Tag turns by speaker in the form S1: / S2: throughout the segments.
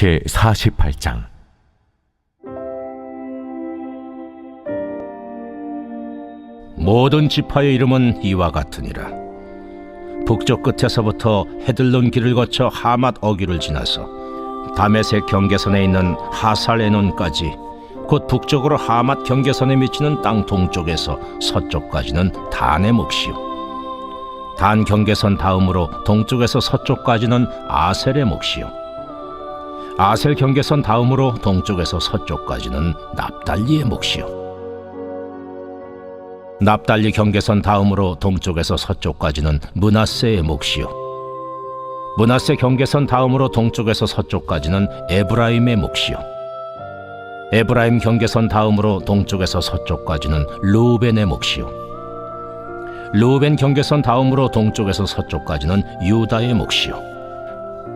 S1: 제48장.
S2: 모든 지파의 이름은 이와 같으니라. 북쪽 끝에서부터 헤들론 길을 거쳐 하맛 어귀를 지나서 다메섹 경계선에 있는 하살에논까지, 곧 북쪽으로 하맛 경계선에 미치는 땅 동쪽에서 서쪽까지는 단의 몫이요, 단 경계선 다음으로 동쪽에서 서쪽까지는 아셀의 몫이요, 아셀 경계선 다음으로 동쪽에서 서쪽까지는 납달리의 몫이요, 납달리 경계선 다음으로 동쪽에서 서쪽까지는 므낫세의 몫이요, 므낫세 경계선 다음으로 동쪽에서 서쪽까지는 에브라임의 몫이요, 에브라임 경계선 다음으로 동쪽에서 서쪽까지는 르우벤의 몫이요, 르우벤 경계선 다음으로 동쪽에서 서쪽까지는 유다의 몫이요,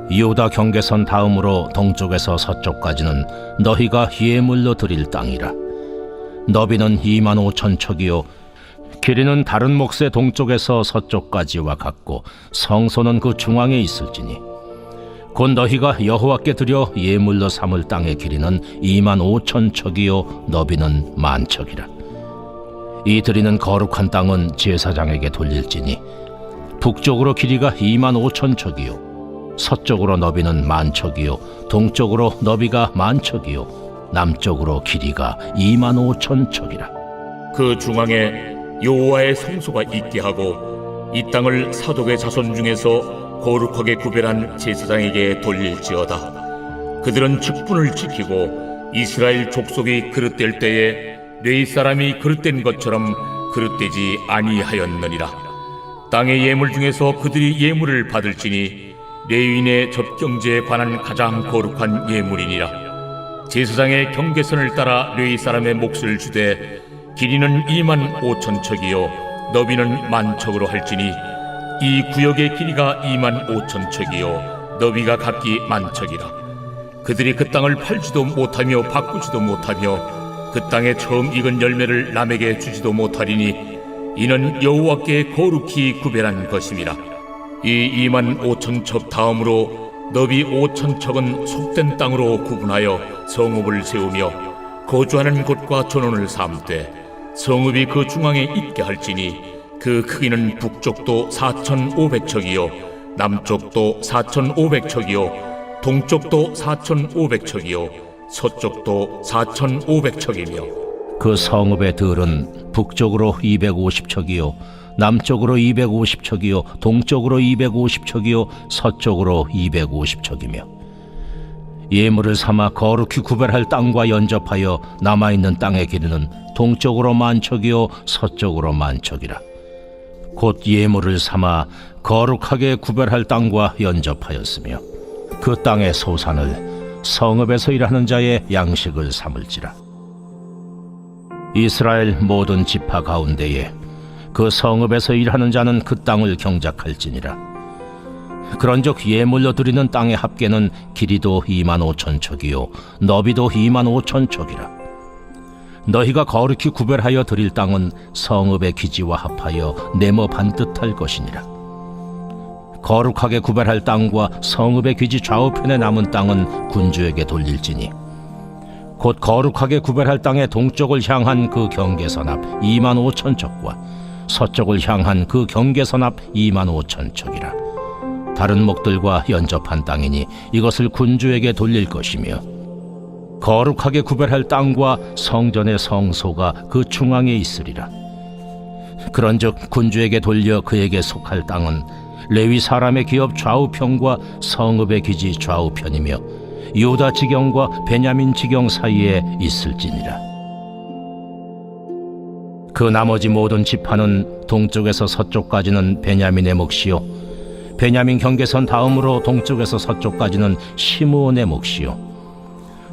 S2: 유다 경계선 다음으로 동쪽에서 서쪽까지는 너희가 예물로 드릴 땅이라. 너비는 25,000척이요 길이는 다른 몫의 동쪽에서 서쪽까지와 같고 성소는 그 중앙에 있을지니, 곧 너희가 여호와께 드려 예물로 삼을 땅의 길이는 25,000척이요 너비는 10,000척이라. 이 드리는 거룩한 땅은 제사장에게 돌릴지니, 북쪽으로 길이가 25,000척이요 서쪽으로 너비는 10,000척이요 동쪽으로 너비가 10,000척이요 남쪽으로 길이가 25,000척이라.
S3: 그 중앙에 여호와의 성소가 있게 하고 이 땅을 사독의 자손 중에서 거룩하게 구별한 제사장에게 돌릴지어다. 그들은 직분을 지키고 이스라엘 족속이 그릇될 때에 레위 사람이 그릇된 것처럼 그릇되지 아니하였느니라. 땅의 예물 중에서 그들이 예물을 받을지니 레위인의 접경제에 관한 가장 거룩한 예물이니라. 제사장의 경계선을 따라 레위 사람의 몫을 주되 길이는 25,000척이요 너비는 10,000척으로 할지니, 이 구역의 길이가 25,000척이요 너비가 각기 10,000척이라. 그들이 그 땅을 팔지도 못하며 바꾸지도 못하며 그 땅에 처음 익은 열매를 남에게 주지도 못하리니, 이는 여호와께 거룩히 구별한 것임이라. 이 25,000척 다음으로 너비 5,000척은 속된 땅으로 구분하여 성읍을 세우며 거주하는 곳과 전원을 삼되, 성읍이 그 중앙에 있게 할지니, 그 크기는 북쪽도 4,500척이요 남쪽도 4,500척이요 동쪽도 4,500척이요 서쪽도 4,500척이며,
S2: 그 성읍의 들은 북쪽으로 250척이요 남쪽으로 250척이요 동쪽으로 250척이요 서쪽으로 250척이며, 예물을 삼아 거룩히 구별할 땅과 연접하여 남아있는 땅의 길이는 동쪽으로 10,000척이요 서쪽으로 10,000척이라. 곧 예물을 삼아 거룩하게 구별할 땅과 연접하였으며, 그 땅의 소산을 성읍에서 일하는 자의 양식을 삼을지라. 이스라엘 모든 지파 가운데에 그 성읍에서 일하는 자는 그 땅을 경작할지니라. 그런즉 예물로 드리는 땅의 합계는 길이도 25,000척이요 너비도 25,000척이라. 너희가 거룩히 구별하여 드릴 땅은 성읍의 기지와 합하여 네모 반듯할 것이니라. 거룩하게 구별할 땅과 성읍의 기지 좌우편에 남은 땅은 군주에게 돌릴지니, 곧 거룩하게 구별할 땅의 동쪽을 향한 그 경계선 앞 25,000척과 서쪽을 향한 그 경계선 앞 25,000척이라. 다른 목들과 연접한 땅이니 이것을 군주에게 돌릴 것이며, 거룩하게 구별할 땅과 성전의 성소가 그 중앙에 있으리라. 그런즉 군주에게 돌려 그에게 속할 땅은 레위 사람의 기업 좌우편과 성읍의 기지 좌우편이며 유다 지경과 베냐민 지경 사이에 있을지니라. 그 나머지 모든 지파는 동쪽에서 서쪽까지는 베냐민의 몫이요 베냐민 경계선 다음으로 동쪽에서 서쪽까지는 시므온의 몫이요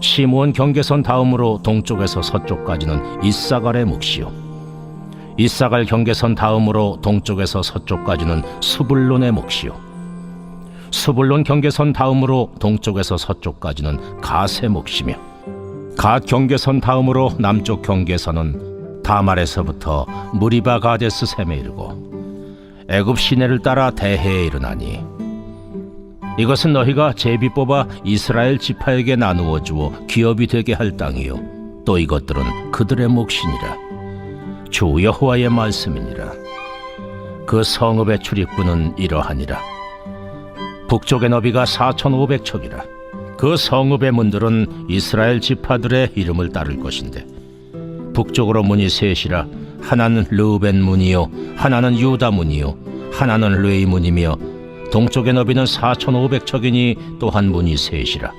S2: 시므온 경계선 다음으로 동쪽에서 서쪽까지는 이사갈의 몫이요 이사갈 경계선 다음으로 동쪽에서 서쪽까지는 스불론의 몫이요 스불론 경계선 다음으로 동쪽에서 서쪽까지는 갓의 몫이며, 갓 경계선 다음으로 남쪽 경계선은 다말에서부터 무리바 가데스 셈에 이르고 애굽 시내를 따라 대해에 이르나니, 이것은 너희가 제비 뽑아 이스라엘 지파에게 나누어 주어 기업이 되게 할 땅이요 또 이것들은 그들의 몫이니라. 주 여호와의 말씀이니라. 그 성읍의 출입구는 이러하니라. 북쪽의 너비가 4,500척이라. 그 성읍의 문들은 이스라엘 지파들의 이름을 따를 것인데 북쪽으로 문이 셋이라. 하나는 르우벤 문이요 하나는 유다 문이요 하나는 르이 문이며 동쪽의 너비는 4,500척이니 또한 문이 셋이라.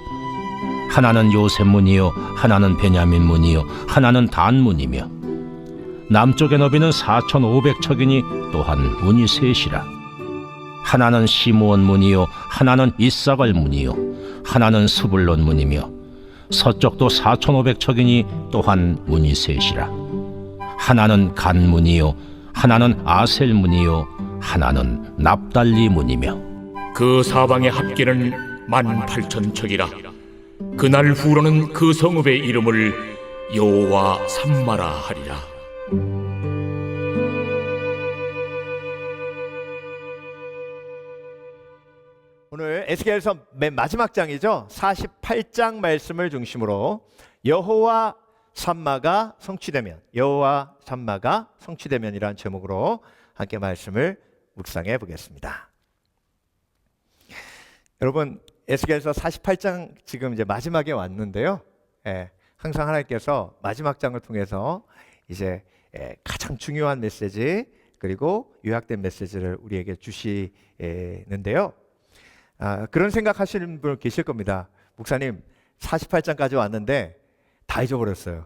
S2: 하나는 요셉 문이요 하나는 베냐민 문이요 하나는 단 문이며 남쪽의 너비는 4,500척이니 또한 문이 셋이라. 하나는 시므온 문이요 하나는 이사갈 문이요 하나는 스불론 문이며 서쪽도 4,500척이니 또한 문이 셋이라. 하나는 간 문이요 하나는 아셀 문이요 하나는 납달리 문이며
S3: 그 사방의 합계는 18,000척이라. 그날 후로는 그 성읍의 이름을 여호와 삼마라 하리라.
S1: 오늘 에스겔서 맨 마지막 장이죠. 48장 말씀을 중심으로 여호와 삼마가 성취되면, 여호와 삼마가 성취되면이라는 제목으로 함께 말씀을 묵상해 보겠습니다. 여러분, 에스겔서 48장 지금 이제 마지막에 왔는데요. 항상 하나님께서 마지막 장을 통해서 이제 가장 중요한 메시지 그리고 요약된 메시지를 우리에게 주시는데요. 그런 생각하시는 분 계실 겁니다. 목사님, 48장까지 왔는데 다 잊어버렸어요.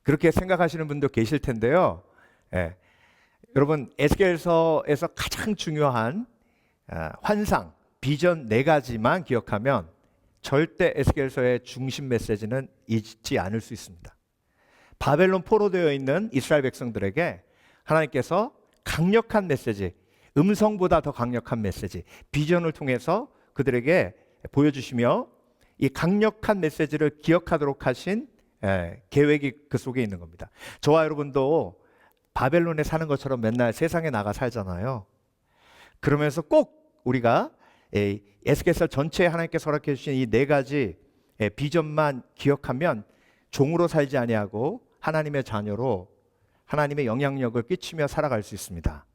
S1: 그렇게 생각하시는 분도 계실 텐데요. 여러분, 에스겔서에서 가장 중요한 환상, 비전 4가지만 기억하면 절대 에스겔서의 중심 메시지는 잊지 않을 수 있습니다. 바벨론 포로되어 있는 이스라엘 백성들에게 하나님께서 강력한 메시지, 음성보다 더 강력한 메시지, 비전을 통해서 그들에게 보여주시며 이 강력한 메시지를 기억하도록 하신 계획이 그 속에 있는 겁니다. 저와 여러분도 바벨론에 사는 것처럼 맨날 세상에 나가 살잖아요. 그러면서 꼭 우리가 에스겔서 전체에 하나님께서 허락해 주신 이 4가지 비전만 기억하면 종으로 살지 아니하고 하나님의 자녀로 하나님의 영향력을 끼치며 살아갈 수 있습니다.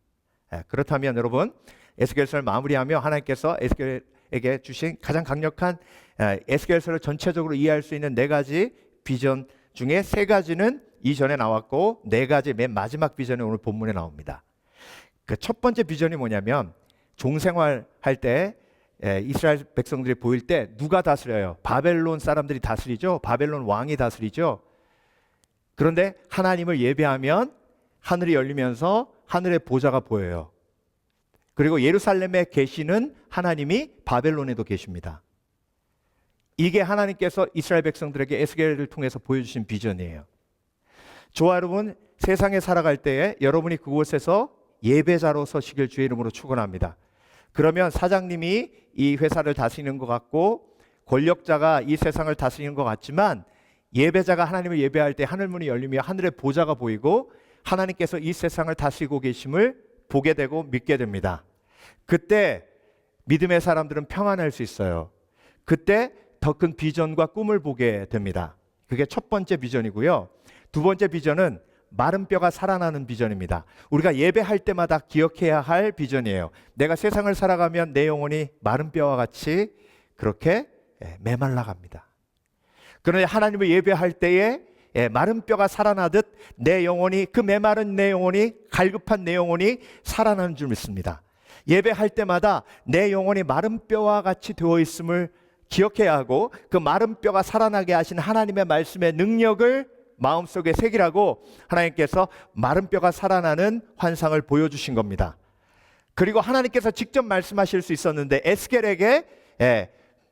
S1: 그렇다면 여러분, 에스겔서를 마무리하며 하나님께서 에스겔에게 주신 가장 강력한 에스겔서를 전체적으로 이해할 수 있는 4가지 비전 중에 3가지는 이전에 나왔고 4가지 맨 마지막 비전이 오늘 본문에 나옵니다. 그 첫 번째 비전이 뭐냐면 종생활할 때 이스라엘 백성들이 보일 때 누가 다스려요? 바벨론 사람들이 다스리죠. 바벨론 왕이 다스리죠. 그런데 하나님을 예배하면 하늘이 열리면서 하늘의 보좌가 보여요. 그리고 예루살렘에 계시는 하나님이 바벨론에도 계십니다. 이게 하나님께서 이스라엘 백성들에게 에스겔을 통해서 보여주신 비전이에요. 저와 여러분, 세상에 살아갈 때에 여러분이 그곳에서 예배자로 서시길 주의 이름으로 축원합니다. 그러면 사장님이 이 회사를 다스리는 것 같고 권력자가 이 세상을 다스리는 것 같지만 예배자가 하나님을 예배할 때 하늘문이 열리며 하늘의 보좌가 보이고 하나님께서 이 세상을 다스리고 계심을 보게 되고 믿게 됩니다. 그때 믿음의 사람들은 평안할 수 있어요. 그때 더 큰 비전과 꿈을 보게 됩니다. 그게 첫 번째 비전이고요. 두 번째 비전은 마른 뼈가 살아나는 비전입니다. 우리가 예배할 때마다 기억해야 할 비전이에요. 내가 세상을 살아가면 내 영혼이 마른 뼈와 같이 그렇게 메말라 갑니다. 그런데 하나님을 예배할 때에 마른 뼈가 살아나듯 내 영혼이, 그 메마른 내 영혼이, 갈급한 내 영혼이 살아나는 줄 믿습니다. 예배할 때마다 내 영혼이 마른 뼈와 같이 되어 있음을 기억해야 하고 그 마른 뼈가 살아나게 하신 하나님의 말씀의 능력을 마음속에 새기라고 하나님께서 마른 뼈가 살아나는 환상을 보여주신 겁니다. 그리고 하나님께서 직접 말씀하실 수 있었는데 에스겔에게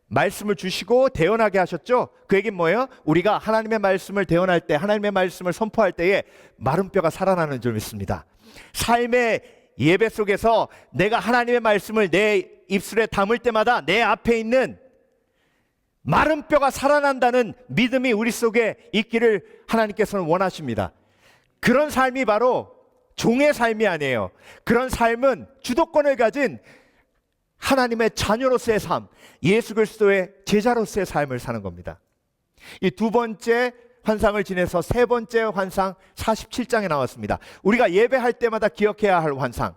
S1: 말씀을 주시고 대언하게 하셨죠. 그 얘기는 뭐예요? 우리가 하나님의 말씀을 대언할 때, 하나님의 말씀을 선포할 때에 마른 뼈가 살아나는 줄 믿습니다. 삶의 예배 속에서 내가 하나님의 말씀을 내 입술에 담을 때마다 내 앞에 있는 마른 뼈가 살아난다는 믿음이 우리 속에 있기를 하나님께서는 원하십니다. 그런 삶이 바로 종의 삶이 아니에요. 그런 삶은 주도권을 가진 하나님의 자녀로서의 삶, 예수 그리스도의 제자로서의 삶을 사는 겁니다. 이 두 번째 환상을 지내서 세 번째 환상 47장에 나왔습니다. 우리가 예배할 때마다 기억해야 할 환상.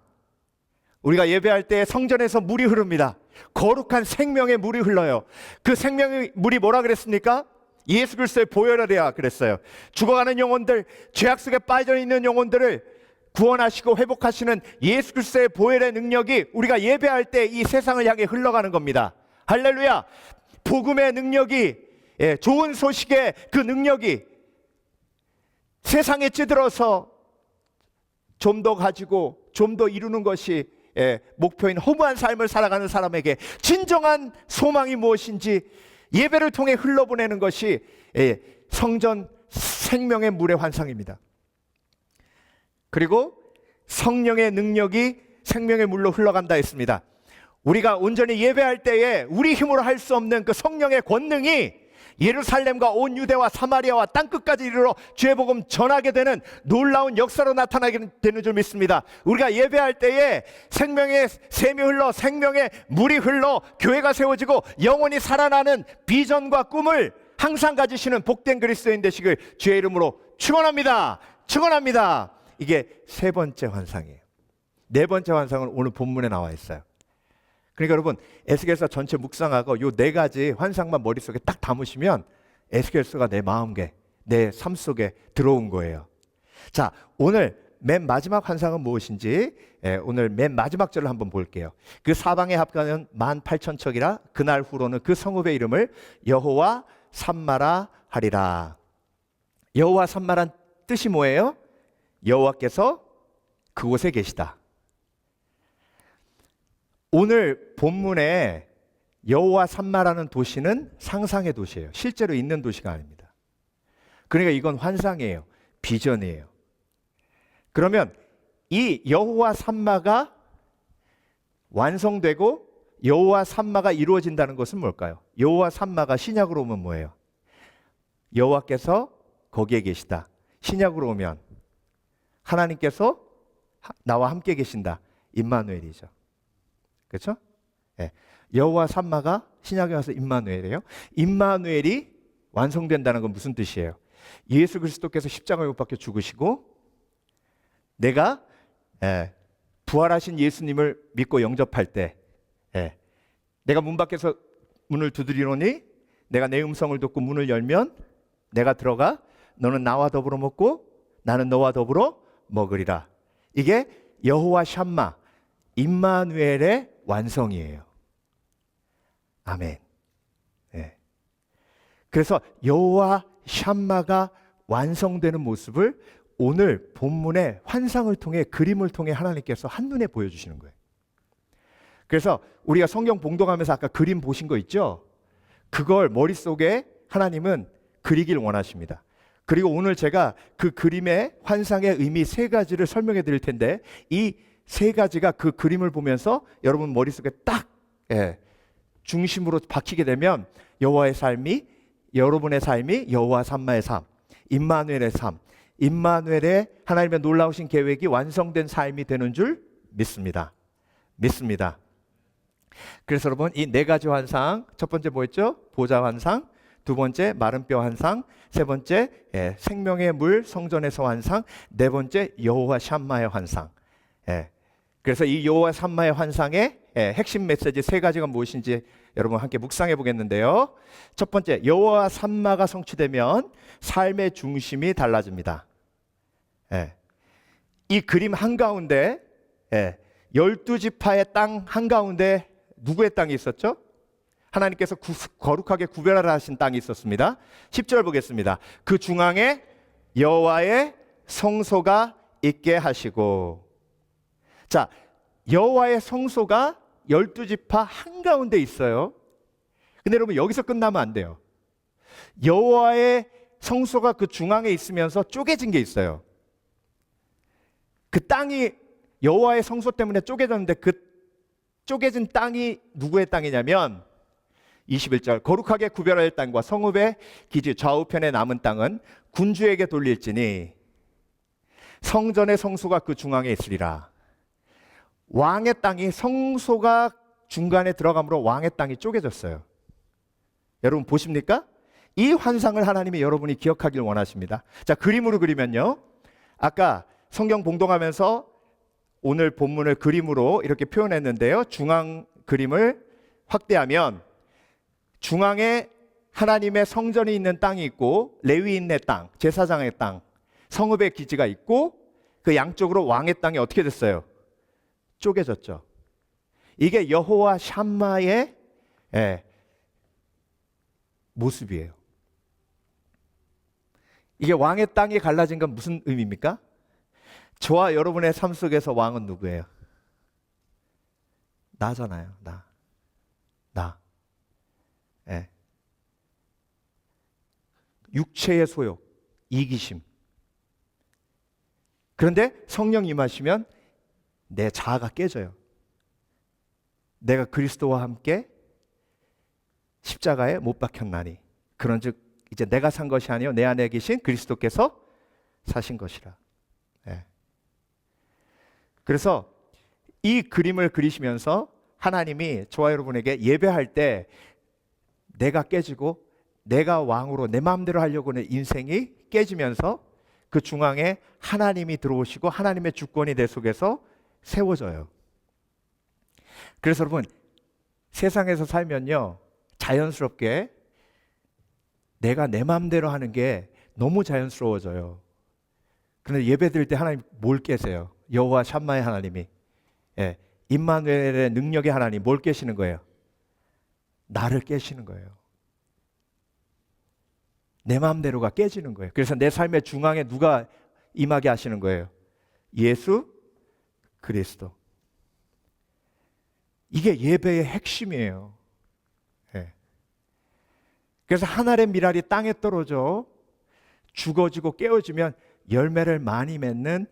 S1: 우리가 예배할 때 성전에서 물이 흐릅니다. 거룩한 생명의 물이 흘러요. 그 생명의 물이 뭐라 그랬습니까? 예수 그리스도의 보혈이라 그랬어요. 죽어가는 영혼들, 죄악 속에 빠져 있는 영혼들을 구원하시고 회복하시는 예수 그리스도의 보혈의 능력이 우리가 예배할 때 이 세상을 향해 흘러가는 겁니다. 할렐루야. 복음의 능력이, 좋은 소식의 그 능력이 세상에 찌들어서 좀 더 가지고 좀 더 이루는 것이 목표인 허무한 삶을 살아가는 사람에게 진정한 소망이 무엇인지 예배를 통해 흘러보내는 것이 성전 생명의 물의 환상입니다. 그리고 성령의 능력이 생명의 물로 흘러간다 했습니다. 우리가 온전히 예배할 때에 우리 힘으로 할 수 없는 그 성령의 권능이 예루살렘과 온 유대와 사마리아와 땅끝까지 이르러 주의 복음 전하게 되는 놀라운 역사로 나타나게 되는 줄 믿습니다. 우리가 예배할 때에 생명의 샘이 흘러 생명의 물이 흘러 교회가 세워지고 영원히 살아나는 비전과 꿈을 항상 가지시는 복된 그리스도인 되시길 주의 이름으로 축원합니다. 축원합니다. 이게 세 번째 환상이에요. 네 번째 환상은 오늘 본문에 나와 있어요. 그러니까 여러분 에스겔서 전체 묵상하고 요 네 가지 환상만 머릿속에 딱 담으시면 에스겔서가 내 마음계, 내 삶 속에 들어온 거예요. 자, 오늘 맨 마지막 환상은 무엇인지 오늘 맨 마지막 절을 한번 볼게요. 그 사방의 합가는 18,000척이라 그날 후로는 그 성읍의 이름을 여호와 삼마라 하리라. 여호와 삼마란 뜻이 뭐예요? 여호와께서 그곳에 계시다. 오늘 본문에 여호와 삼마라는 도시는 상상의 도시예요. 실제로 있는 도시가 아닙니다. 그러니까 이건 환상이에요. 비전이에요. 그러면 이 여호와 삼마가 완성되고 여호와 삼마가 이루어진다는 것은 뭘까요? 여호와 삼마가 신약으로 오면 뭐예요? 여호와께서 거기에 계시다. 신약으로 오면 하나님께서 나와 함께 계신다. 임마누엘이죠. 그렇죠? 네. 여호와 삼마가 신약에 와서 임마누엘이에요. 임마누엘이 완성된다는 건 무슨 뜻이에요? 예수 그리스도께서 십자가에 못 박혀 죽으시고 내가 부활하신 예수님을 믿고 영접할 때 내가 문 밖에서 문을 두드리노니 내가 내 음성을 듣고 문을 열면 내가 들어가 너는 나와 더불어 먹고 나는 너와 더불어 먹으리라. 이게 여호와 샴마 임마누엘의 완성이에요. 아멘. 네. 그래서 여호와 샴마가 완성되는 모습을 오늘 본문의 환상을 통해 그림을 통해 하나님께서 한눈에 보여주시는 거예요. 그래서 우리가 성경 봉독하면서 아까 그림 보신 거 있죠? 그걸 머릿속에 하나님은 그리길 원하십니다. 그리고 오늘 제가 그 그림의 환상의 의미 세 가지를 설명해 드릴 텐데 이 세 가지가 그 그림을 보면서 여러분 머릿속에 딱 중심으로 박히게 되면 여호와의 삶이 여러분의 삶이 여호와 삼마의 삶, 임마누엘의 삶, 임마누엘의 하나님의 놀라우신 계획이 완성된 삶이 되는 줄 믿습니다. 믿습니다. 그래서 여러분 이 네 가지 환상, 첫 번째 뭐였죠? 보좌 환상, 두 번째 마른 뼈 환상, 세 번째 생명의 물 성전에서 환상, 네 번째 여호와 샴마의 환상. 그래서 이 여호와 삼마의 환상의 핵심 메시지 세 가지가 무엇인지 여러분 함께 묵상해 보겠는데요. 첫 번째, 여호와 삼마가 성취되면 삶의 중심이 달라집니다. 이 그림 한가운데 12지파의 땅 한가운데 누구의 땅이 있었죠? 하나님께서 거룩하게 구별하라 하신 땅이 있었습니다. 10절 보겠습니다. 그 중앙에 여호와의 성소가 있게 하시고. 자, 여호와의 성소가 12지파 한가운데 있어요. 근데 여러분 여기서 끝나면 안 돼요. 여호와의 성소가 그 중앙에 있으면서 쪼개진 게 있어요. 그 땅이 여호와의 성소 때문에 쪼개졌는데 그 쪼개진 땅이 누구의 땅이냐면 21절 거룩하게 구별할 땅과 성읍의 기지 좌우편에 남은 땅은 군주에게 돌릴지니 성전의 성소가 그 중앙에 있으리라. 왕의 땅이 성소가 중간에 들어감으로 왕의 땅이 쪼개졌어요. 여러분 보십니까? 이 환상을 하나님이 여러분이 기억하길 원하십니다. 자, 그림으로 그리면요, 아까 성경 봉독하면서 오늘 본문을 그림으로 이렇게 표현했는데요, 중앙 그림을 확대하면 중앙에 하나님의 성전이 있는 땅이 있고 레위인의 땅, 제사장의 땅, 성읍의 기지가 있고 그 양쪽으로 왕의 땅이 어떻게 됐어요? 쪼개졌죠. 이게 여호와 샴마의 모습이에요. 이게 왕의 땅이 갈라진 건 무슨 의미입니까? 저와 여러분의 삶 속에서 왕은 누구예요? 나잖아요. 나. 예. 육체의 소욕, 이기심. 그런데 성령 임하시면 내 자아가 깨져요. 내가 그리스도와 함께 십자가에 못 박혔나니 그런즉 이제 내가 산 것이 아니요 내 안에 계신 그리스도께서 사신 것이라. 예. 그래서 이 그림을 그리시면서 하나님이 저와 여러분에게 예배할 때 내가 깨지고 내가 왕으로 내 마음대로 하려고 하는 인생이 깨지면서 그 중앙에 하나님이 들어오시고 하나님의 주권이 내 속에서 세워져요. 그래서 여러분, 세상에서 살면요, 자연스럽게 내가 내 마음대로 하는 게 너무 자연스러워져요. 그런데 예배 드릴 때 하나님 뭘 깨세요? 여호와 샴마의 하나님이, 임마누엘의 능력의 하나님 뭘 깨시는 거예요? 나를 깨시는 거예요. 내 마음대로가 깨지는 거예요. 그래서 내 삶의 중앙에 누가 임하게 하시는 거예요? 예수 그리스도. 이게 예배의 핵심이에요. 그래서 하늘의 미랄이 땅에 떨어져 죽어지고 깨어지면 열매를 많이 맺는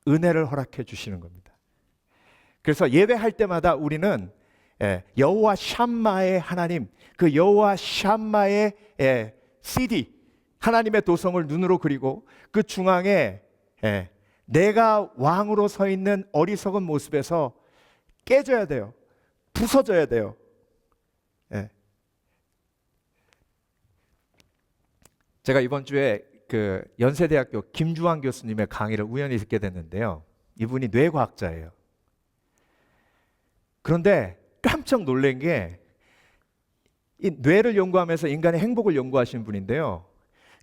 S1: 은혜를 허락해 주시는 겁니다. 그래서 예배할 때마다 우리는 여호와 샴마의 하나님, 그 여호와 샴마의 CD, 하나님의 도성을 눈으로 그리고 그 중앙에 내가 왕으로 서 있는 어리석은 모습에서 깨져야 돼요. 부서져야 돼요. 제가 이번 주에 그 연세대학교 김주환 교수님의 강의를 우연히 듣게 됐는데요, 이분이 뇌과학자예요. 그런데 깜짝 놀란 게, 이 뇌를 연구하면서 인간의 행복을 연구하신 분인데요,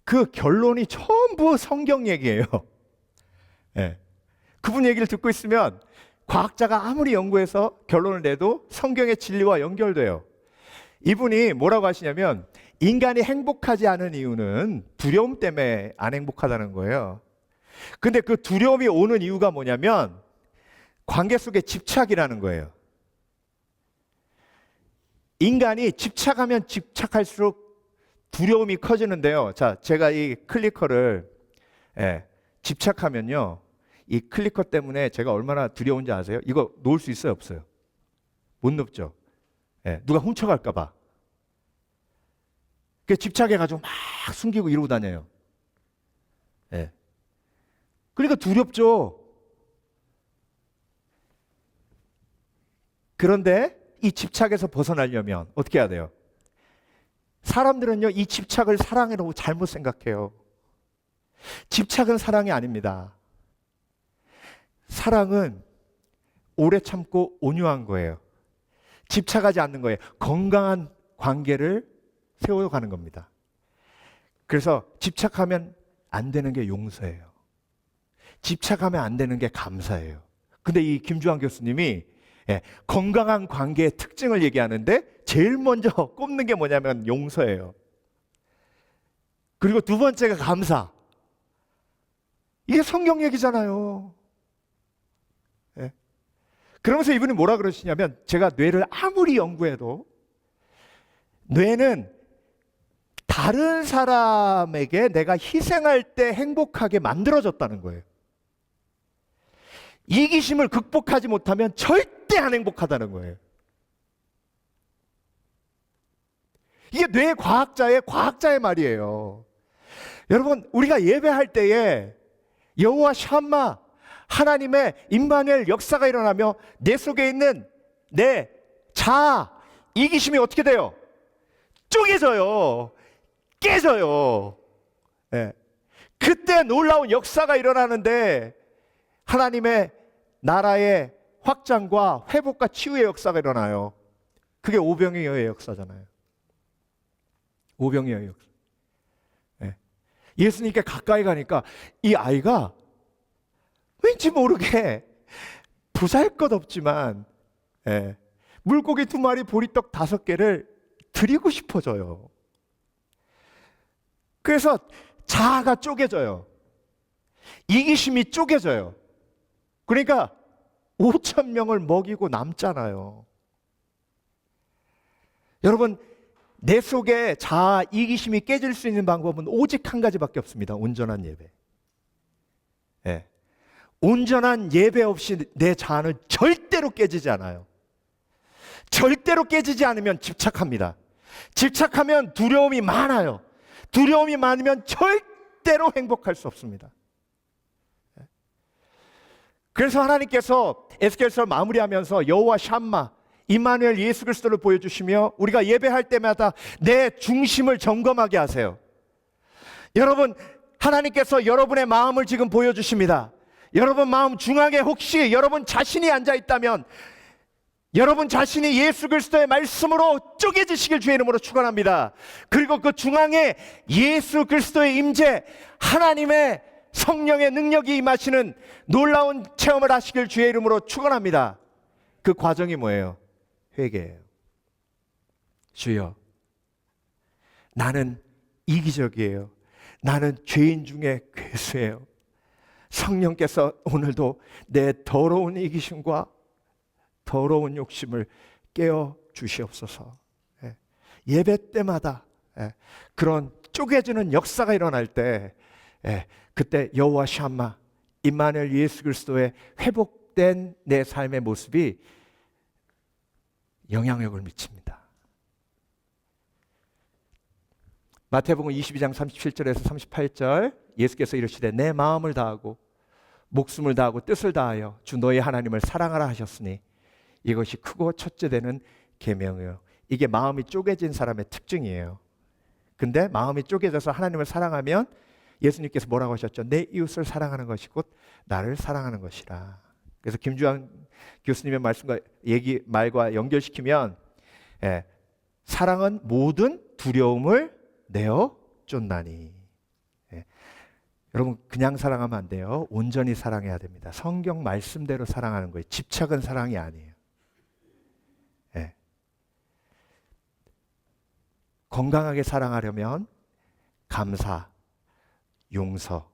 S1: 그 결론이 전부 성경 얘기예요. 그분 얘기를 듣고 있으면 과학자가 아무리 연구해서 결론을 내도 성경의 진리와 연결돼요. 이분이 뭐라고 하시냐면, 인간이 행복하지 않은 이유는 두려움 때문에 안 행복하다는 거예요. 근데 그 두려움이 오는 이유가 뭐냐면 관계 속의 집착이라는 거예요. 인간이 집착하면 집착할수록 두려움이 커지는데요. 자, 제가 이 클리커를 집착하면요, 이 클리커 때문에 제가 얼마나 두려운지 아세요? 이거 놓을 수 있어요, 없어요? 못 놓죠. 누가 훔쳐갈까 봐. 그 집착해가지고 막 숨기고 이러고 다녀요. 그러니까 두렵죠. 그런데 이 집착에서 벗어나려면 어떻게 해야 돼요? 사람들은요, 이 집착을 사랑이라고 잘못 생각해요. 집착은 사랑이 아닙니다. 사랑은 오래 참고 온유한 거예요. 집착하지 않는 거예요. 건강한 관계를 세워가는 겁니다. 그래서 집착하면 안 되는 게 용서예요. 집착하면 안 되는 게 감사예요. 근데 이 김주환 교수님이 건강한 관계의 특징을 얘기하는데 제일 먼저 꼽는 게 뭐냐면 용서예요. 그리고 두 번째가 감사. 이게 성경 얘기잖아요. 그러면서 이분이 뭐라 그러시냐면, 제가 뇌를 아무리 연구해도 뇌는 다른 사람에게 내가 희생할 때 행복하게 만들어졌다는 거예요. 이기심을 극복하지 못하면 절대 안 행복하다는 거예요. 이게 뇌 과학자의 말이에요. 여러분, 우리가 예배할 때에 여호와 샴마, 하나님의 임마누엘 역사가 일어나며 내 속에 있는 내 자아, 이기심이 어떻게 돼요? 쪼개져요. 깨져요. 예. 그때 놀라운 역사가 일어나는데 하나님의 나라의 확장과 회복과 치유의 역사가 일어나요. 그게 오병이어의 역사잖아요. 오병이어의 역사. 예. 예수님께 가까이 가니까 이 아이가 왠지 모르게 보잘것없지만 물고기 2마리, 보리떡 5개를 드리고 싶어져요. 그래서 자아가 쪼개져요. 이기심이 쪼개져요. 그러니까 5,000명을 먹이고 남잖아요. 여러분, 내 속에 자아, 이기심이 깨질 수 있는 방법은 오직 한 가지밖에 없습니다. 온전한 예배. 예. 온전한 예배 없이 내 자아는 절대로 깨지지 않아요. 절대로 깨지지 않으면 집착합니다. 집착하면 두려움이 많아요. 두려움이 많으면 절대로 행복할 수 없습니다. 그래서 하나님께서 에스겔서를 마무리하면서 여호와 샴마, 임마누엘 예수 그리스도를 보여주시며 우리가 예배할 때마다 내 중심을 점검하게 하세요. 여러분, 하나님께서 여러분의 마음을 지금 보여주십니다. 여러분 마음 중앙에 혹시 여러분 자신이 앉아있다면 여러분 자신이 예수 그리스도의 말씀으로 쪼개지시길 주의 이름으로 축원합니다. 그리고 그 중앙에 예수 그리스도의 임재, 하나님의 성령의 능력이 임하시는 놀라운 체험을 하시길 주의 이름으로 축원합니다. 그 과정이 뭐예요? 회개예요. 주여, 나는 이기적이에요. 나는 죄인 중에 괴수예요. 성령께서 오늘도 내 더러운 이기심과 더러운 욕심을 깨어 주시옵소서. 예배 때마다 그런 쪼개지는 역사가 일어날 때 그때 여호와 샴마, 임마누엘 예수 그리스도의 회복된 내 삶의 모습이 영향력을 미칩니다. 마태복음 22장 37절에서 38절 예수께서 이르시되 내 마음을 다하고 목숨을 다하고 뜻을 다하여 주 너희 하나님을 사랑하라 하셨으니 이것이 크고 첫째 되는 계명이요. 이게 마음이 쪼개진 사람의 특징이에요. 근데 마음이 쪼개져서 하나님을 사랑하면 예수님께서 뭐라고 하셨죠? 내 이웃을 사랑하는 것이 곧 나를 사랑하는 것이라. 그래서 김주환 교수님의 말씀과 말과 연결시키면 사랑은 모든 두려움을 내어 쫓나니. 여러분 그냥 사랑하면 안 돼요. 온전히 사랑해야 됩니다. 성경 말씀대로 사랑하는 거예요. 집착은 사랑이 아니에요. 건강하게 사랑하려면 감사, 용서,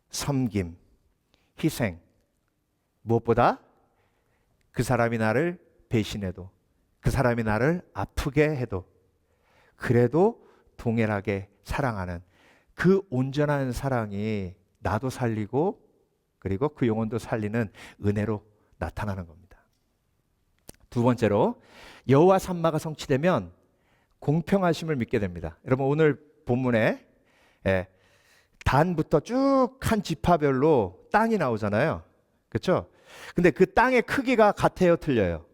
S1: 섬김, 희생, 무엇보다 그 사람이 나를 배신해도 그 사람이 나를 아프게 해도 그래도 동일하게 사랑하는 그 온전한 사랑이 나도 살리고 그리고 그 영혼도 살리는 은혜로 나타나는 겁니다. 두 번째로 여호와 삼마가 성취되면 공평하심을 믿게 됩니다. 여러분 오늘 본문에 단부터 쭉 한 지파별로 땅이 나오잖아요. 그렇죠? 근데 그 땅의 크기가 같아요, 틀려요?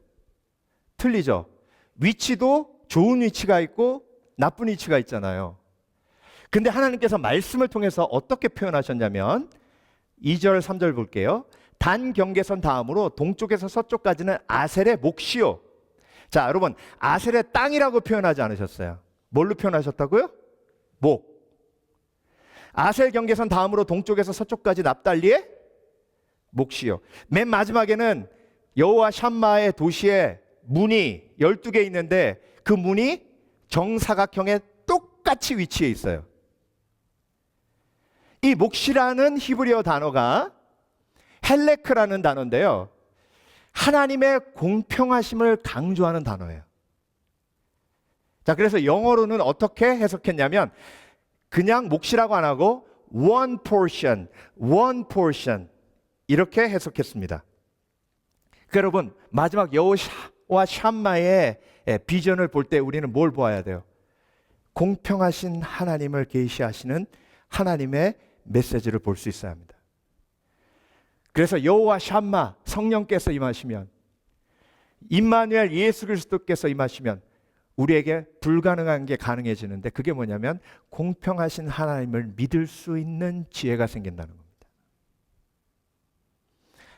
S1: 틀리죠. 위치도 좋은 위치가 있고 나쁜 위치가 있잖아요. 근데 하나님께서 말씀을 통해서 어떻게 표현하셨냐면 2절 3절 볼게요. 단 경계선 다음으로 동쪽에서 서쪽까지는 아셀의 몫이요. 자, 여러분 아셀의 땅이라고 표현하지 않으셨어요? 뭘로 표현하셨다고요? 목. 아셀 경계선 다음으로 동쪽에서 서쪽까지 납달리의 몫이요. 맨 마지막에는 여호와 샴마의 도시에 문이 12개 있는데 그 문이 정사각형에 똑같이 위치해 있어요. 이 몫이라는 히브리어 단어가 헬레크라는 단어인데요. 하나님의 공평하심을 강조하는 단어예요. 자, 그래서 영어로는 어떻게 해석했냐면 그냥 몫이라고 안 하고 one portion 이렇게 해석했습니다. 그러니까 여러분 마지막 여호와 샴마의 비전을 볼 때 우리는 뭘 보아야 돼요? 공평하신 하나님을 계시하시는 하나님의 메시지를 볼 수 있어야 합니다. 그래서 여호와 샴마 성령께서 임하시면 임마누엘 예수 그리스도께서 임하시면 우리에게 불가능한 게 가능해지는데, 그게 뭐냐면 공평하신 하나님을 믿을 수 있는 지혜가 생긴다는 겁니다.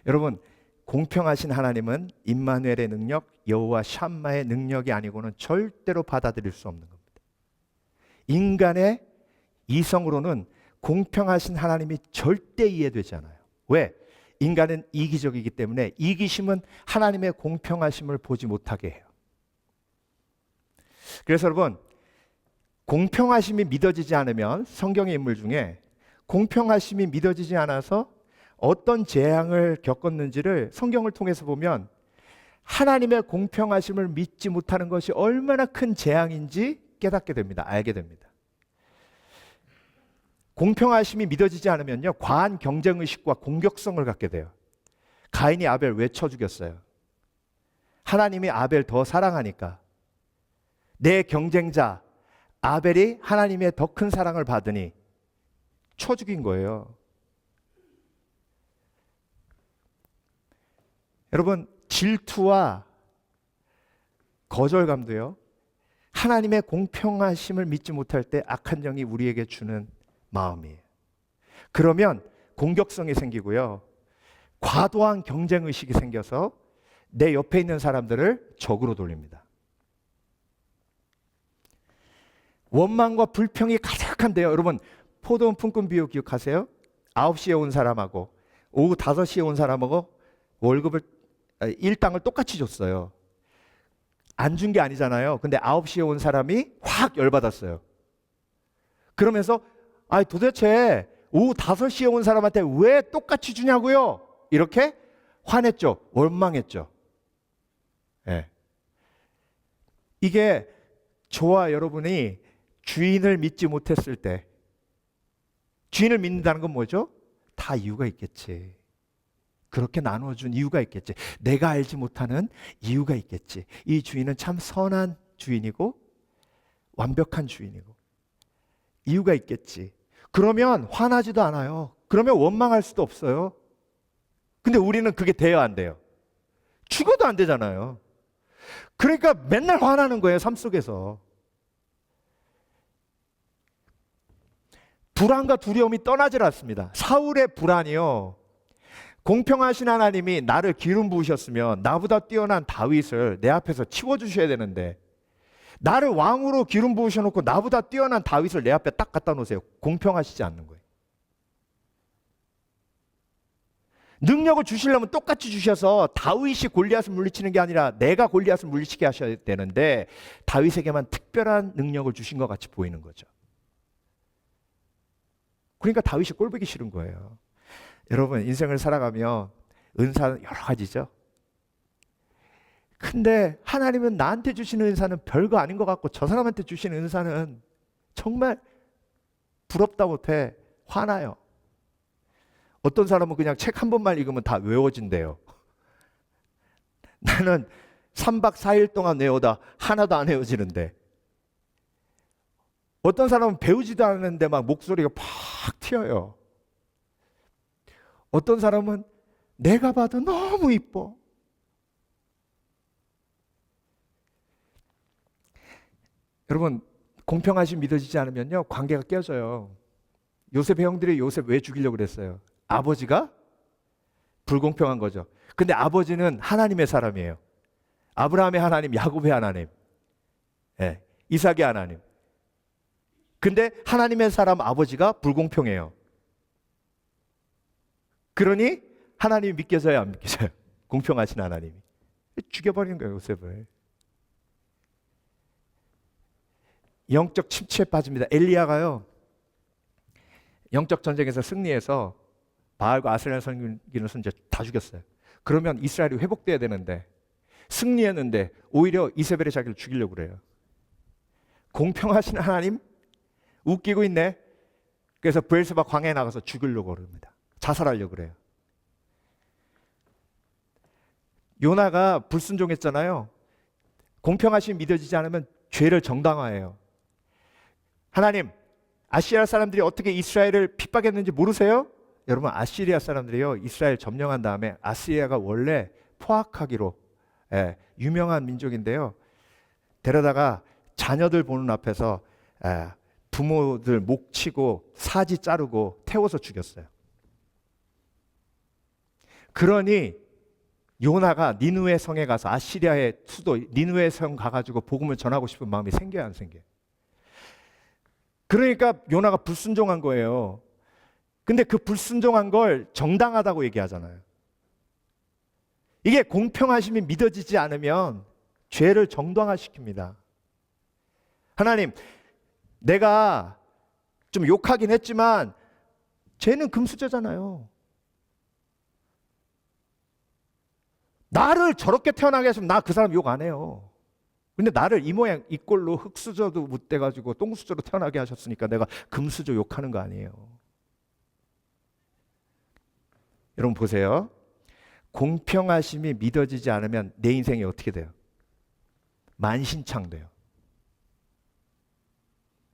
S1: 여러분, 공평하신 하나님은 임마누엘의 능력, 여호와 샴마의 능력이 아니고는 절대로 받아들일 수 없는 겁니다. 인간의 이성으로는 공평하신 하나님이 절대 이해되지 않아요. 왜? 인간은 이기적이기 때문에 이기심은 하나님의 공평하심을 보지 못하게 해요. 그래서 여러분, 공평하심이 믿어지지 않으면 성경의 인물 중에 공평하심이 믿어지지 않아서 어떤 재앙을 겪었는지를 성경을 통해서 보면 하나님의 공평하심을 믿지 못하는 것이 얼마나 큰 재앙인지 깨닫게 됩니다. 알게 됩니다. 공평하심이 믿어지지 않으면요, 과한 경쟁의식과 공격성을 갖게 돼요. 가인이 아벨 왜 쳐 죽였어요? 하나님이 아벨 더 사랑하니까. 내 경쟁자 아벨이 하나님의 더 큰 사랑을 받으니 쳐 죽인 거예요. 여러분, 질투와 거절감도요, 하나님의 공평하심을 믿지 못할 때 악한 영이 우리에게 주는 마음이에요. 그러면 공격성이 생기고요, 과도한 경쟁의식이 생겨서 내 옆에 있는 사람들을 적으로 돌립니다. 원망과 불평이 가득한데요. 여러분, 포도원 품꾼 비유 기억하세요? 9시에 온 사람하고 오후 5시에 온 사람하고 월급을 일당을 똑같이 줬어요. 안 준 게 아니잖아요. 근데 9시에 온 사람이 확 열받았어요. 그러면서 도대체 오후 5시에 온 사람한테 왜 똑같이 주냐고요? 이렇게 화냈죠. 원망했죠. 네. 이게 저와 여러분이 주인을 믿지 못했을 때, 주인을 믿는다는 건 뭐죠? 다 이유가 있겠지. 그렇게 나눠준 이유가 있겠지. 내가 알지 못하는 이유가 있겠지. 이 주인은 참 선한 주인이고 완벽한 주인이고 이유가 있겠지. 그러면 화나지도 않아요. 그러면 원망할 수도 없어요. 근데 우리는 그게 돼야 안 돼요. 죽어도 안 되잖아요. 그러니까 맨날 화나는 거예요, 삶 속에서. 불안과 두려움이 떠나질 않습니다. 사울의 불안이요, 공평하신 하나님이 나를 기름 부으셨으면 나보다 뛰어난 다윗을 내 앞에서 치워주셔야 되는데, 나를 왕으로 기름 부으셔놓고 나보다 뛰어난 다윗을 내 앞에 딱 갖다 놓으세요. 공평하시지 않는 거예요. 능력을 주시려면 똑같이 주셔서 다윗이 골리앗을 물리치는 게 아니라 내가 골리앗을 물리치게 하셔야 되는데, 다윗에게만 특별한 능력을 주신 것 같이 보이는 거죠. 그러니까 다윗이 꼴보기 싫은 거예요. 여러분, 인생을 살아가며 은사는 여러 가지죠. 근데 하나님은 나한테 주시는 은사는 별거 아닌 것 같고, 저 사람한테 주시는 은사는 정말 부럽다 못해 화나요. 어떤 사람은 그냥 책 한 번만 읽으면 다 외워진대요. 나는 3박 4일 동안 외우다 하나도 안 외워지는데, 어떤 사람은 배우지도 않는데 막 목소리가 팍 튀어요. 어떤 사람은 내가 봐도 너무 이뻐. 여러분, 공평하심 믿어지지 않으면요, 관계가 깨져요. 요셉의 형들이 요셉 왜 죽이려고 그랬어요? 아버지가 불공평한 거죠. 근데 아버지는 하나님의 사람이에요. 아브라함의 하나님, 야곱의 하나님, 이삭의 하나님. 근데 하나님의 사람 아버지가 불공평해요. 그러니 하나님이 믿겨져요, 안 믿겨져요? 공평하신 하나님이 죽여버리는 거예요, 요셉을. 영적 침체에 빠집니다. 엘리야가요, 영적 전쟁에서 승리해서 바알과 아세라 섬기는 선지자 다 죽였어요. 그러면 이스라엘이 회복돼야 되는데 승리했는데 오히려 이세벨이 자기를 죽이려고 그래요. 공평하신 하나님 웃기고 있네. 그래서 브엘세바 광야에 나가서 죽이려고 그럽니다. 자살하려고 그래요. 요나가 불순종했잖아요. 공평하심이 믿어지지 않으면 죄를 정당화해요. 하나님, 아시리아 사람들이 어떻게 이스라엘을 핍박했는지 모르세요? 여러분, 아시리아 사람들이요, 이스라엘 점령한 다음에 아시리아가 원래 포악하기로 유명한 민족인데요. 데려다가 자녀들 보는 앞에서 부모들 목 치고 사지 자르고 태워서 죽였어요. 그러니 요나가 니느웨 성에 가서 아시리아의 수도 니느웨 성 가가지고 복음을 전하고 싶은 마음이 생겨야 안 생겨요? 그러니까 요나가 불순종한 거예요. 근데 그 불순종한 걸 정당하다고 얘기하잖아요. 이게 공평하심이 믿어지지 않으면 죄를 정당화시킵니다. 하나님, 내가 좀 욕하긴 했지만 죄는 금수저잖아요. 나를 저렇게 태어나게 했으면 나 그 사람 욕 안 해요. 근데 나를 이 모양 이 꼴로 흙수저도 못 돼가지고 똥수저로 태어나게 하셨으니까 내가 금수저 욕하는 거 아니에요. 여러분 보세요. 공평하심이 믿어지지 않으면 내 인생이 어떻게 돼요? 만신창돼요.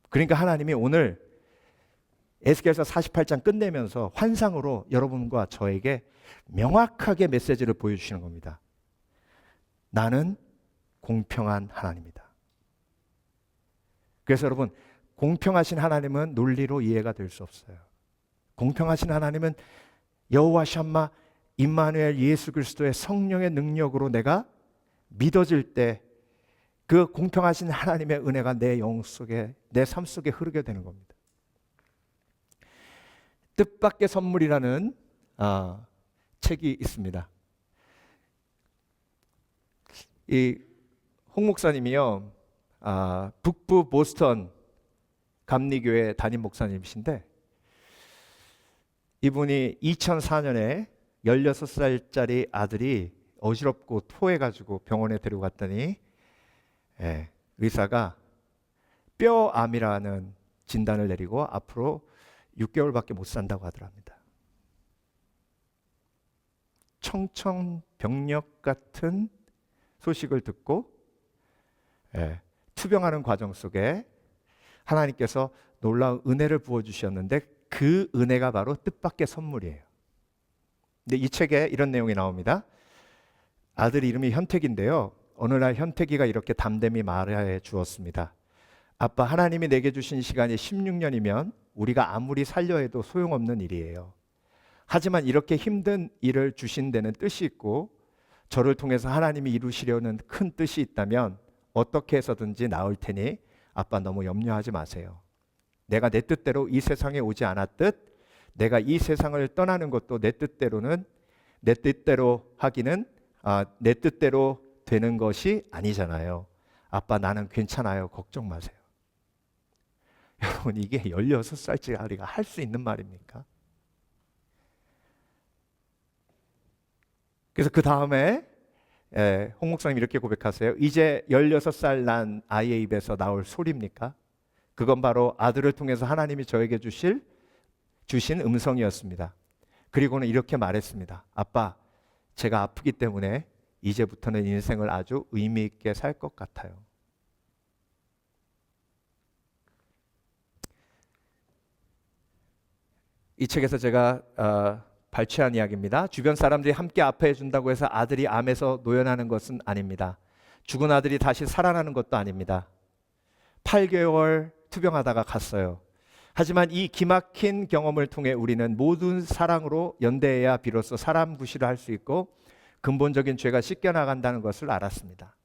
S1: 그러니까 하나님이 오늘 에스겔서 48장 끝내면서 환상으로 여러분과 저에게 명확하게 메시지를 보여주시는 겁니다. 나는 공평한 하나님이다. 그래서 여러분, 공평하신 하나님은 논리로 이해가 될 수 없어요. 공평하신 하나님은 여호와 샴마 임마누엘 예수 그리스도의 성령의 능력으로 내가 믿어질 때 그 공평하신 하나님의 은혜가 내 영 속에, 내 삶 속에 흐르게 되는 겁니다. 뜻밖의 선물이라는 책이 있습니다. 이 홍 목사님이요, 북부 보스턴 감리교회 담임 목사님이신데, 이분이 2004년에 16살짜리 아들이 어지럽고 토해가지고 병원에 데려갔더니 의사가 뼈암이라는 진단을 내리고 앞으로 6개월밖에 못 산다고 하더랍니다. 청천벽력 같은 소식을 듣고 투병하는 과정 속에 하나님께서 놀라운 은혜를 부어주셨는데 그 은혜가 바로 뜻밖의 선물이에요. 근데 이 책에 이런 내용이 나옵니다. 아들 이름이 현택인데요. 어느 날 현택이가 이렇게 담대히 말해 주었습니다. 아빠, 하나님이 내게 주신 시간이 16년이면 우리가 아무리 살려 해도 소용없는 일이에요. 하지만 이렇게 힘든 일을 주신 데는 뜻이 있고 저를 통해서 하나님이 이루시려는 큰 뜻이 있다면 어떻게 해서든지 나을 테니 아빠 너무 염려하지 마세요. 내가 내 뜻대로 이 세상에 오지 않았듯 내가 이 세상을 떠나는 것도 내 뜻대로 하기는 내 뜻대로 되는 것이 아니잖아요. 아빠 나는 괜찮아요. 걱정 마세요. 여러분 이게 16살짜리가 할 수 있는 말입니까? 그래서 그 다음에 홍 목사님 이렇게 고백하세요. 이제 16살 난 아이의 입에서 나올 소리입니까? 그건 바로 아들을 통해서 하나님이 저에게 주신 음성이었습니다. 그리고는 이렇게 말했습니다. 아빠, 제가 아프기 때문에 이제부터는 인생을 아주 의미 있게 살 것 같아요. 이 책에서 제가 발췌한 이야기입니다. 주변 사람들이 함께 아파해 준다고 해서 아들이 암에서 노연하는 것은 아닙니다. 죽은 아들이 다시 살아나는 것도 아닙니다. 8개월 투병하다가 갔어요. 하지만 이 기막힌 경험을 통해 우리는 모든 사랑으로 연대해야 비로소 사람 구실을 할 수 있고 근본적인 죄가 씻겨나간다는 것을 알았습니다.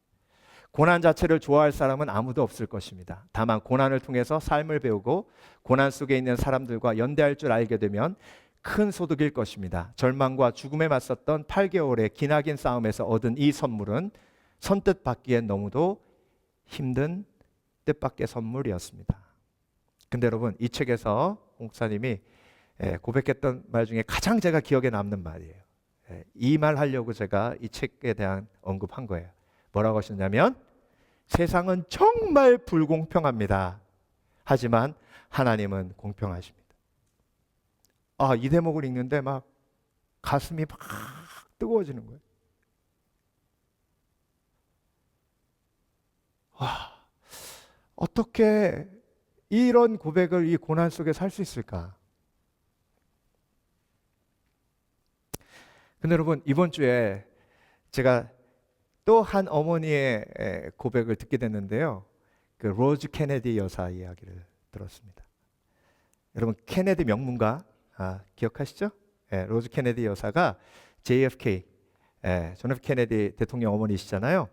S1: 고난 자체를 좋아할 사람은 아무도 없을 것입니다. 다만 고난을 통해서 삶을 배우고 고난 속에 있는 사람들과 연대할 줄 알게 되면 큰 소득일 것입니다. 절망과 죽음에 맞섰던 8개월의 기나긴 싸움에서 얻은 이 선물은 선뜻 받기엔 너무도 힘든 뜻밖의 선물이었습니다. 근데 여러분 이 책에서 목사님이 고백했던 말 중에 가장 제가 기억에 남는 말이에요. 이 말 하려고 제가 이 책에 대한 언급한 거예요. 뭐라고 하셨냐면 세상은 정말 불공평합니다. 하지만 하나님은 공평하십니다. 이 대목을 읽는데 막 가슴이 막 뜨거워지는 거예요. 어떻게 이런 고백을 이 고난 속에 살 수 있을까? 근데 여러분 이번 주에 제가 또 한 어머니의 고백을 듣게 됐는데요. 그 로즈 케네디 여사 이야기를 들었습니다. 여러분 케네디 명문가 기억하시죠? 로즈 케네디 여사가 JFK, 존 F 케네디 대통령 어머니시잖아요.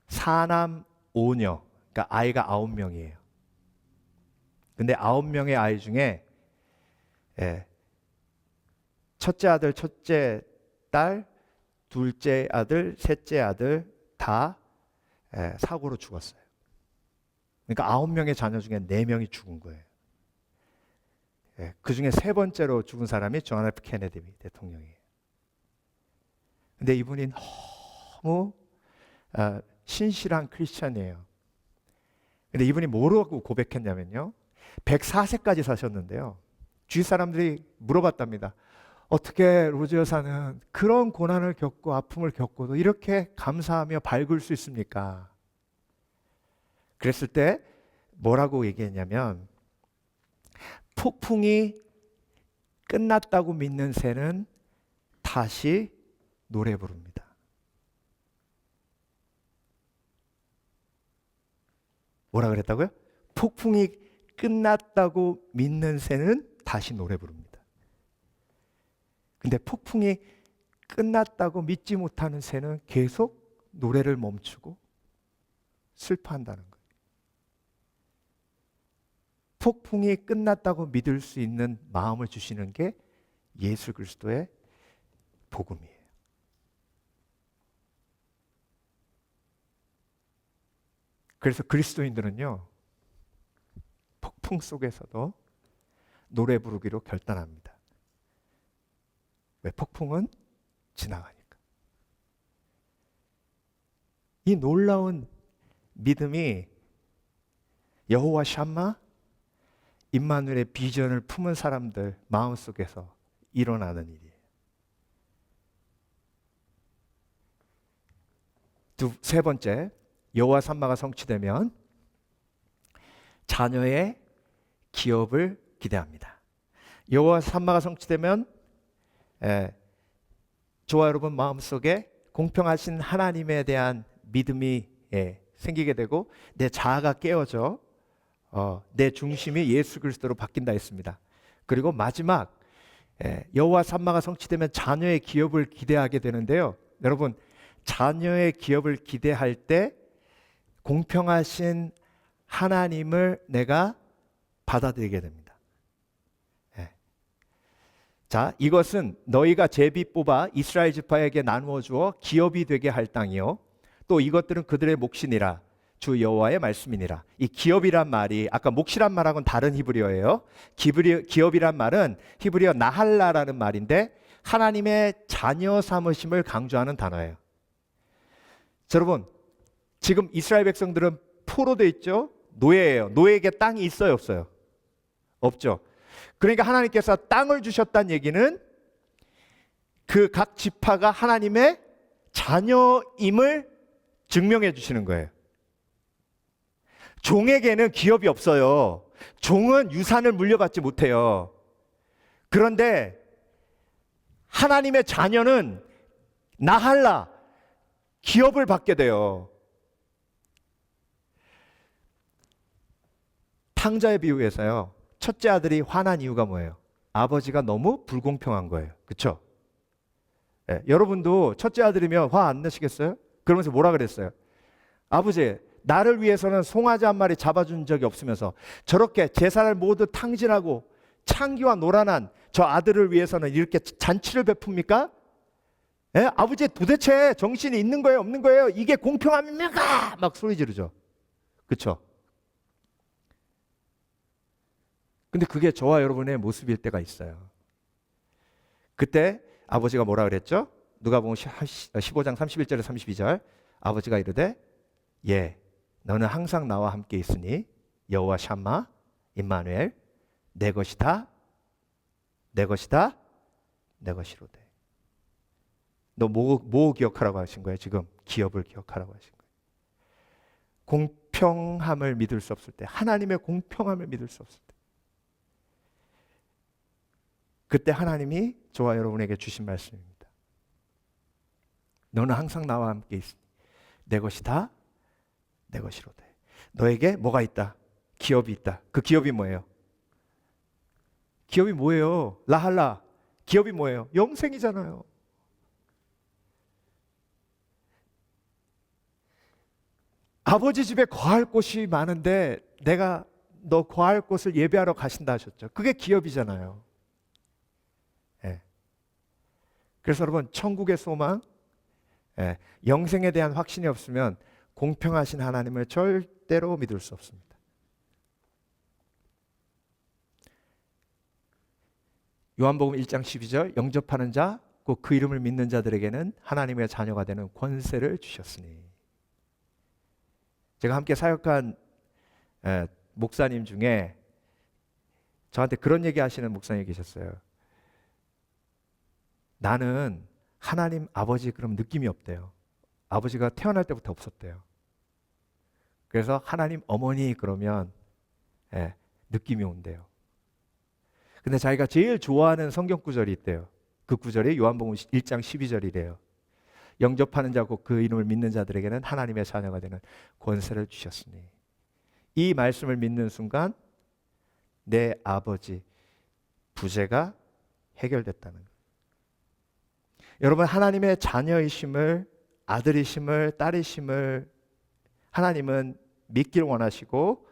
S1: 사남 5녀, 그러니까 아이가 9명이에요. 근데 9명의 아이 중에 첫째 아들, 첫째 딸, 둘째 아들, 셋째 아들 다 사고로 죽었어요. 그러니까 9명의 자녀 중에 4명이 죽은 거예요. 그 중에 세 번째로 죽은 사람이 존 F 케네디 대통령이에요. 근데 이분이 너무 신실한 크리스천이에요. 근데 이분이 뭐라고 고백했냐면요. 104세까지 사셨는데요. 주위 사람들이 물어봤답니다. 어떻게 로즈 여사는 그런 고난을 겪고 아픔을 겪고도 이렇게 감사하며 밝을 수 있습니까? 그랬을 때 뭐라고 얘기했냐면 폭풍이 끝났다고 믿는 새는 다시 노래 부릅니다. 뭐라 그랬다고요? 폭풍이 끝났다고 믿는 새는 다시 노래 부릅니다. 근데 폭풍이 끝났다고 믿지 못하는 새는 계속 노래를 멈추고 슬퍼한다는 거예요. 폭풍이 끝났다고 믿을 수 있는 마음을 주시는 게 예수 그리스도의 복음이에요. 그래서 그리스도인들은요, 폭풍 속에서도 노래 부르기로 결단합니다. 왜? 폭풍은 지나가니까. 이 놀라운 믿음이 여호와 샴마, 임마누엘의 비전을 품은 사람들 마음속에서 일어나는 일이에요. 세 번째, 여호와 샴마가 성취되면 자녀의 기업을 기대합니다. 여호와 샴마가 성취되면 저와 여러분 마음속에 공평하신 하나님에 대한 믿음이 생기게 되고 내 자아가 깨어져 내 중심이 예수 그리스도로 바뀐다 했습니다. 그리고 마지막 여호와 샴마가 성취되면 자녀의 기업을 기대하게 되는데요. 여러분 자녀의 기업을 기대할 때 공평하신 하나님을 내가 받아들이게 됩니다. 자, 이것은 너희가 제비 뽑아 이스라엘 지파에게 나누어 주어 기업이 되게 할 땅이요 또 이것들은 그들의 몫이니라 주 여호와의 말씀이니라. 이 기업이란 말이 아까 몫이란 말하고는 다른 히브리어예요. 기업이란 말은 히브리어 나할라라는 말인데 하나님의 자녀 삼으심을 강조하는 단어예요. 자, 여러분 지금 이스라엘 백성들은 포로돼 있죠. 노예예요. 노예에게 땅이 있어요, 없어요? 없죠. 그러니까 하나님께서 땅을 주셨다는 얘기는 그 각 지파가 하나님의 자녀임을 증명해 주시는 거예요. 종에게는 기업이 없어요. 종은 유산을 물려받지 못해요. 그런데 하나님의 자녀는 나할라, 기업을 받게 돼요. 탕자의 비유에서요. 첫째 아들이 화난 이유가 뭐예요? 아버지가 너무 불공평한 거예요. 그렇죠? 여러분도 첫째 아들이면 화 안 내시겠어요? 그러면서 뭐라 그랬어요? 아버지, 나를 위해서는 송아지 한 마리 잡아준 적이 없으면서 저렇게 제사를 모두 탕진하고 창기와 노란한 저 아들을 위해서는 이렇게 잔치를 베풉니까? 아버지 도대체 정신이 있는 거예요? 없는 거예요? 이게 공평합니까? 막 소리 지르죠. 그렇죠? 근데 그게 저와 여러분의 모습일 때가 있어요. 그때 아버지가 뭐라 그랬죠? 누가복음 15장 31절에 32절 아버지가 이르되 너는 항상 나와 함께 있으니 여호와 샴마 임마누엘 내 것이다 내 것이다 내 것이로되. 너 뭐 기억하라고 하신 거예요? 지금 기업을 기억하라고 하신 거예요. 공평함을 믿을 수 없을 때, 하나님의 공평함을 믿을 수 없을 때, 그때 하나님이 저와 여러분에게 주신 말씀입니다. 너는 항상 나와 함께 있으니 내 것이 다 내 것이로되. 너에게 뭐가 있다? 기업이 있다. 그 기업이 뭐예요? 기업이 뭐예요? 라할라. 기업이 뭐예요? 영생이잖아요. 아버지 집에 거할 곳이 많은데 내가 너 거할 곳을 예배하러 가신다 하셨죠. 그게 기업이잖아요. 예. 그래서 여러분, 천국의 소망, 예, 영생에 대한 확신이 없으면 공평하신 하나님을 절대로 믿을 수 없습니다. 요한복음 1장 12절, 영접하는 자, 곧 그 이름을 믿는 자들에게는 하나님의 자녀가 되는 권세를 주셨으니. 제가 함께 사역한 목사님 중에 저한테 그런 얘기 하시는 목사님이 계셨어요. 나는 하나님 아버지 그럼 느낌이 없대요. 아버지가 태어날 때부터 없었대요. 그래서 하나님 어머니 그러면 느낌이 온대요. 근데 자기가 제일 좋아하는 성경 구절이 있대요. 그 구절이 요한복음 1장 12절이래요. 영접하는 자고 그 이름을 믿는 자들에게는 하나님의 자녀가 되는 권세를 주셨으니. 이 말씀을 믿는 순간 내 아버지 부재가 해결됐다는 거예요. 여러분, 하나님의 자녀이심을, 아들이심을, 딸이심을 하나님은 믿길 원하시고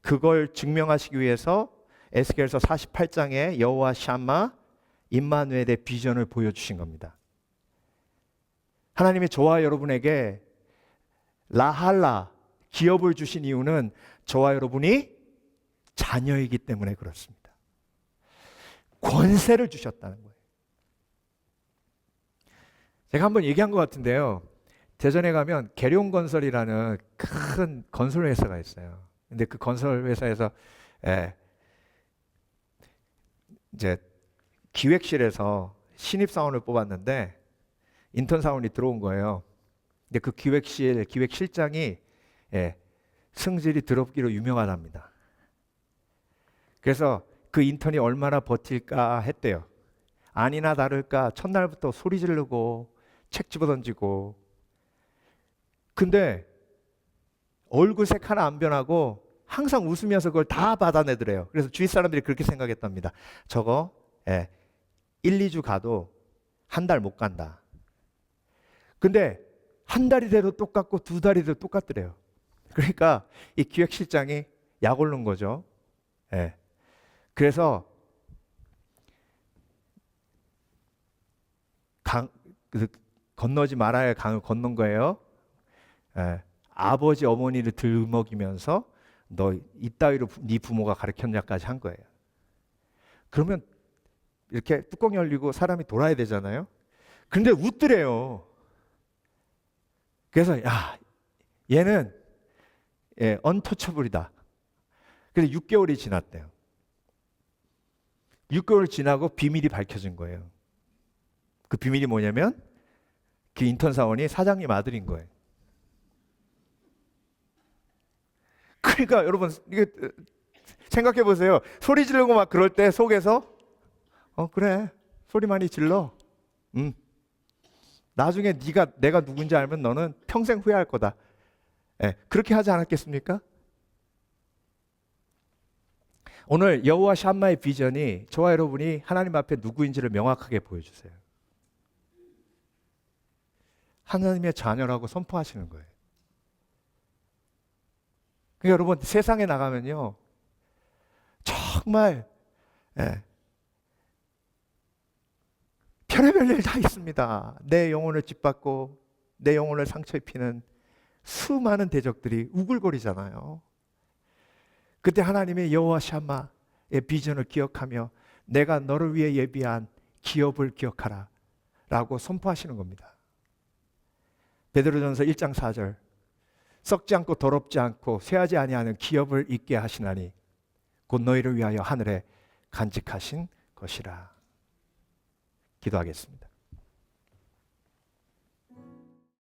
S1: 그걸 증명하시기 위해서 에스겔서 48장에 여호와 샴마 임마누엘의 비전을 보여주신 겁니다. 하나님이 저와 여러분에게 라할라 기업을 주신 이유는 저와 여러분이 자녀이기 때문에 그렇습니다. 권세를 주셨다는 거예요. 제가 한번 얘기한 것 같은데요. 대전에 가면 계룡건설이라는 큰 건설 회사가 있어요. 근데 그 건설 회사에서 이제 기획실에서 신입 사원을 뽑았는데 인턴 사원이 들어온 거예요. 근데 그 기획실장이 승질이 더럽기로 유명하답니다. 그래서 그 인턴이 얼마나 버틸까 했대요. 아니나 다를까 첫날부터 소리 지르고 책 집어던지고. 근데 얼굴색 하나 안 변하고 항상 웃으면서 그걸 다 받아내더래요. 그래서 주위 사람들이 그렇게 생각했답니다. 저거 1, 2주 가도 한 달 못 간다. 근데 한 달이 돼도 똑같고 두 달이 돼도 똑같더래요. 그러니까 이 기획실장이 약 오른 거죠. 그래서 건너지 말아야 할 강을 건넌 거예요. 아버지 어머니를 들먹이면서 너 이따위로 네 부모가 가르쳤냐까지 한 거예요. 그러면 이렇게 뚜껑 열리고 사람이 돌아야 되잖아요. 근데 웃더래요. 그래서 야, 얘는 언터처블이다. 그래서 6개월이 지났대요. 6개월 지나고 비밀이 밝혀진 거예요. 그 비밀이 뭐냐면 그 인턴 사원이 사장님 아들인 거예요. 그러니까 여러분 이게 생각해 보세요. 소리 지르고 막 그럴 때 속에서 그래 소리 많이 질러. 나중에 내가 누군지 알면 너는 평생 후회할 거다. 그렇게 하지 않았겠습니까? 오늘 여호와 샴마의 비전이 저와 여러분이 하나님 앞에 누구인지를 명확하게 보여주세요. 하나님의 자녀라고 선포하시는 거예요. 그러니까 여러분 세상에 나가면요 정말 별의별 일 다 있습니다. 내 영혼을 짓밟고 내 영혼을 상처 입히는 수많은 대적들이 우글거리잖아요. 그때 하나님의 여호와 샴마의 비전을 기억하며 내가 너를 위해 예비한 기업을 기억하라 라고 선포하시는 겁니다. 베드로전서 1장 4절 썩지 않고 더럽지 않고 쇠하지 아니하는 기업을 있게 하시나니 곧 너희를 위하여 하늘에 간직하신 것이라. 기도하겠습니다.